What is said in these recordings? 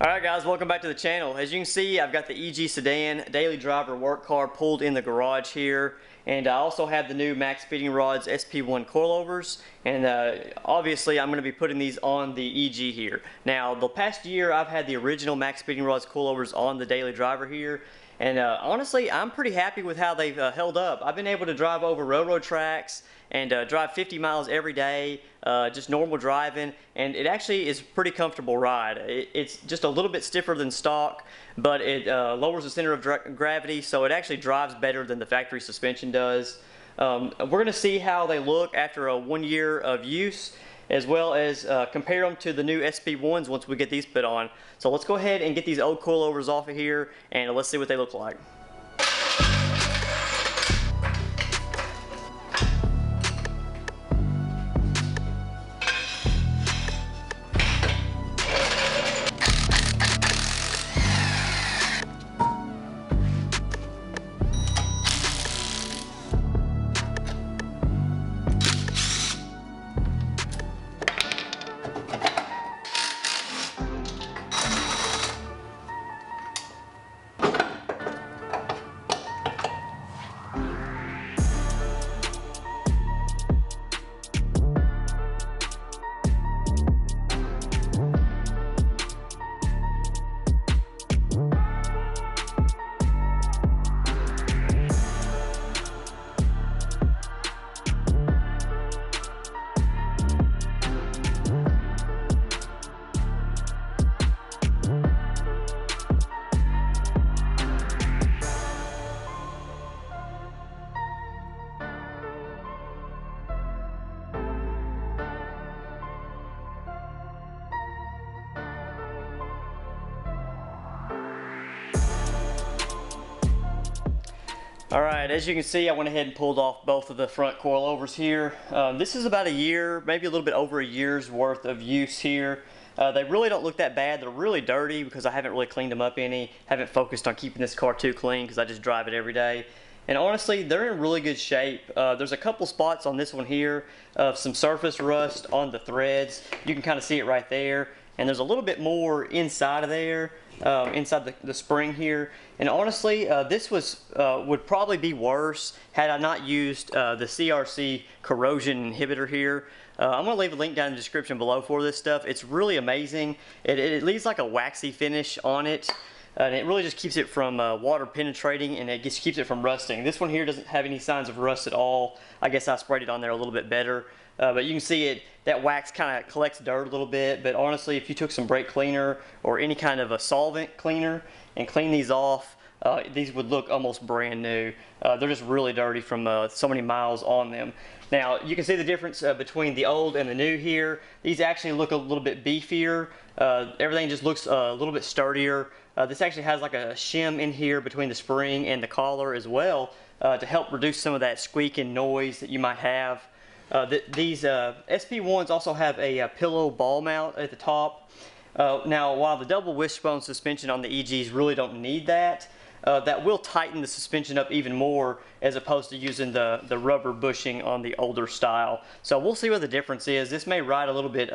Alright guys, welcome back to the channel. As you can see, I've got the EG Sedan daily driver work car pulled in the garage here, and I also have the new MaxPeedingRods SP1 Coilovers, and obviously I'm going to be putting these on the EG here. Now, the past year I've had the original MaxPeedingRods Coilovers on the daily driver here, and honestly I'm pretty happy with how they've held up. I've been able to drive over railroad tracks and drive 50 miles every day, just normal driving, and it actually is a pretty comfortable ride. It's just a little bit stiffer than stock, but it lowers the center of gravity, so it actually drives better than the factory suspension does. We're going to see how they look after 1 year of use, as well as compare them to the new SP1s once we get these put on. So let's go ahead and get these old coilovers off of here, and let's see what they look like. Alright, as you can see, I went ahead and pulled off both of the front coilovers here. This is about a year, maybe a little bit over a year's worth of use here. They really don't look that bad. They're really dirty because I haven't really cleaned them up any. Haven't focused on keeping this car too clean because I just drive it every day. And honestly, they're in really good shape. There's a couple spots on this one here of some surface rust on the threads. You can kind of see it right there. And there's a little bit more inside of there, inside the spring here. And honestly, this would probably be worse had I not used the CRC corrosion inhibitor here. I'm going to leave a link down in the description below for this stuff. It's really amazing. It leaves like a waxy finish on it. And it really just keeps it from water penetrating, and it just keeps it from rusting. This one here doesn't have any signs of rust at all. I guess I sprayed it on there a little bit better. But you can see that wax kind of collects dirt a little bit. But honestly, if you took some brake cleaner or any kind of a solvent cleaner and clean these off, these would look almost brand new. They're just really dirty from so many miles on them. Now you can see the difference between the old and the new here. These actually look a little bit beefier. Everything just looks a little bit sturdier. This actually has like a shim in here between the spring and the collar as well, to help reduce some of that squeaking noise that you might have. These SP1s also have a pillow ball mount at the top. Now while the double wishbone suspension on the EGs really don't need that, that will tighten the suspension up even more as opposed to using the rubber bushing on the older style. So we'll see what the difference is. This may ride a little bit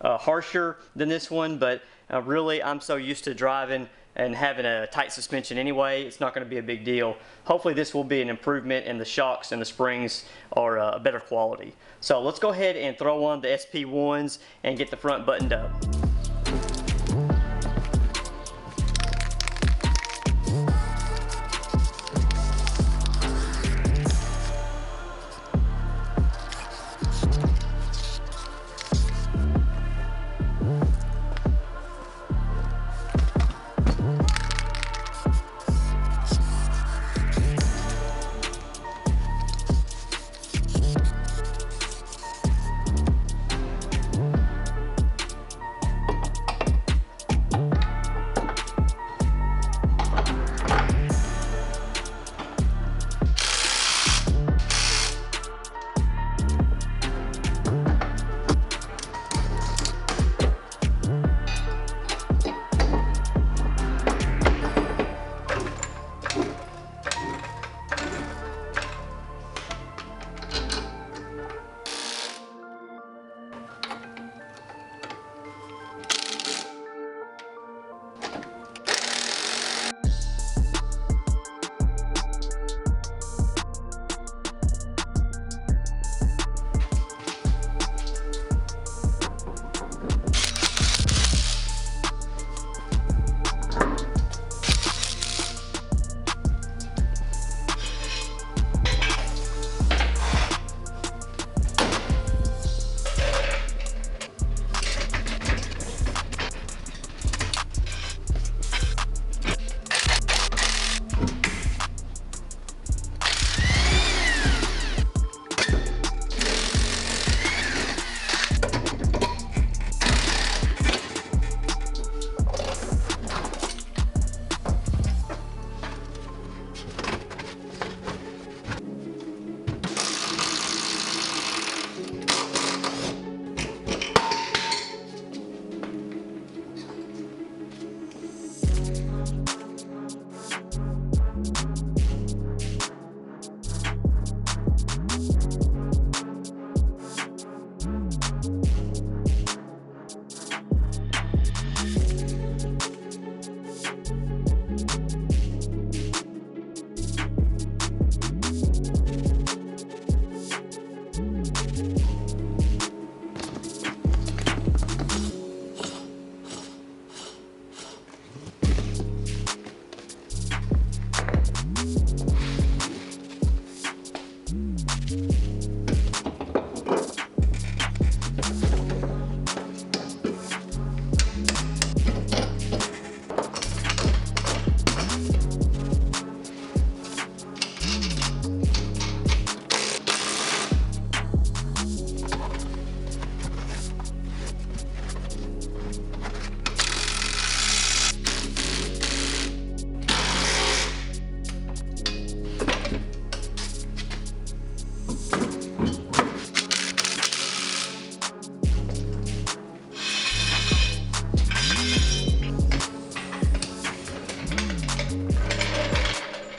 harsher than this one, but really I'm so used to driving and having a tight suspension anyway, it's not going to be a big deal. Hopefully this will be an improvement and the shocks and the springs are a better quality. So let's go ahead and throw on the SP1s and get the front buttoned up.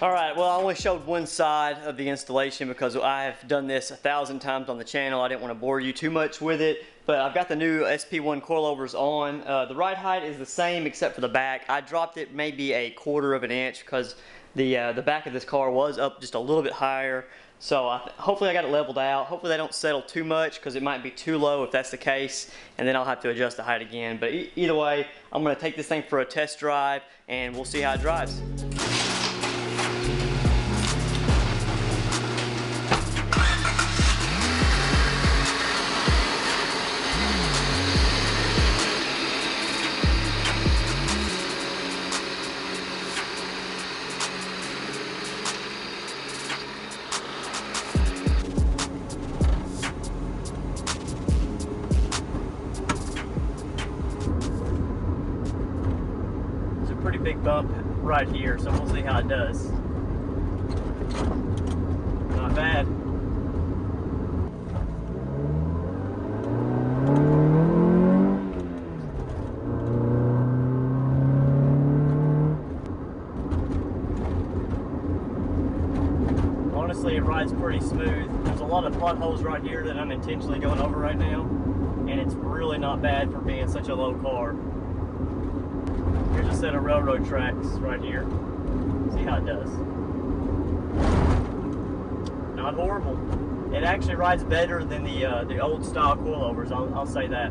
Alright, well I only showed one side of the installation because I have done this 1,000 times on the channel. I didn't want to bore you too much with it, but I've got the new SP1 coilovers on. The ride height is the same except for the back. I dropped it maybe 1/4 of an inch because the back of this car was up just a little bit higher. So hopefully I got it leveled out. Hopefully they don't settle too much because it might be too low if that's the case, and then I'll have to adjust the height again. But either way, I'm going to take this thing for a test drive and we'll see how it drives. big bump right here, so we'll see how it does. Not bad. Honestly, it rides pretty smooth. There's a lot of potholes right here that I'm intentionally going over right now, and it's really not bad for being such a low car. Here's a set of railroad tracks right here. See how it does. Not horrible. It actually rides better than the old style coilovers, I'll say that.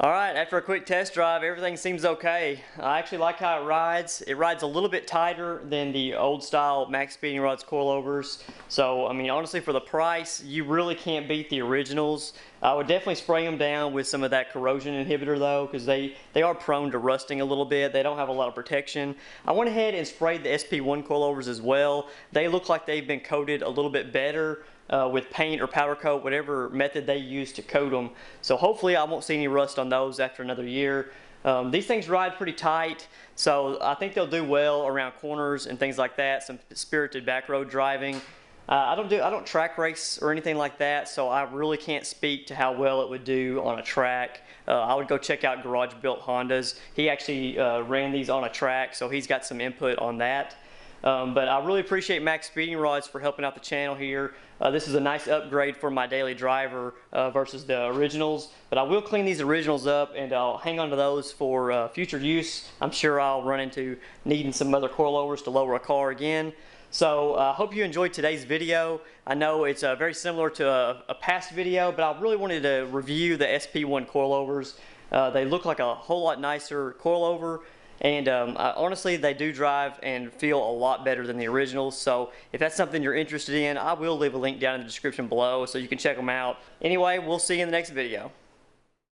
Alright, after a quick test drive, everything seems okay. I actually like how it rides. It rides a little bit tighter than the old style MaxPeedingRods Coilovers. So, I mean, honestly, for the price, you really can't beat the originals. I would definitely spray them down with some of that corrosion inhibitor though, because they are prone to rusting a little bit. They don't have a lot of protection. I went ahead and sprayed the SP1 Coilovers as well. They look like they've been coated a little bit better. With paint or powder coat, whatever method they use to coat them. So hopefully I won't see any rust on those after another year. These things ride pretty tight, so I think they'll do well around corners and things like that, some spirited back road driving. I don't track race or anything like that, so I really can't speak to how well it would do on a track. I would go check out Garage Built Honda's. He actually ran these on a track, so he's got some input on that. But I really appreciate MaxPeedingRods for helping out the channel here. This is a nice upgrade for my daily driver versus the originals. But I will clean these originals up and I'll hang on to those for future use. I'm sure I'll run into needing some other coilovers to lower a car again. So I hope you enjoyed today's video. I know it's very similar to a past video, but I really wanted to review the SP1 coilovers. They look like a whole lot nicer coilover. And honestly, they do drive and feel a lot better than the originals. So if that's something you're interested in, I will leave a link down in the description below so you can check them out. Anyway, we'll see you in the next video.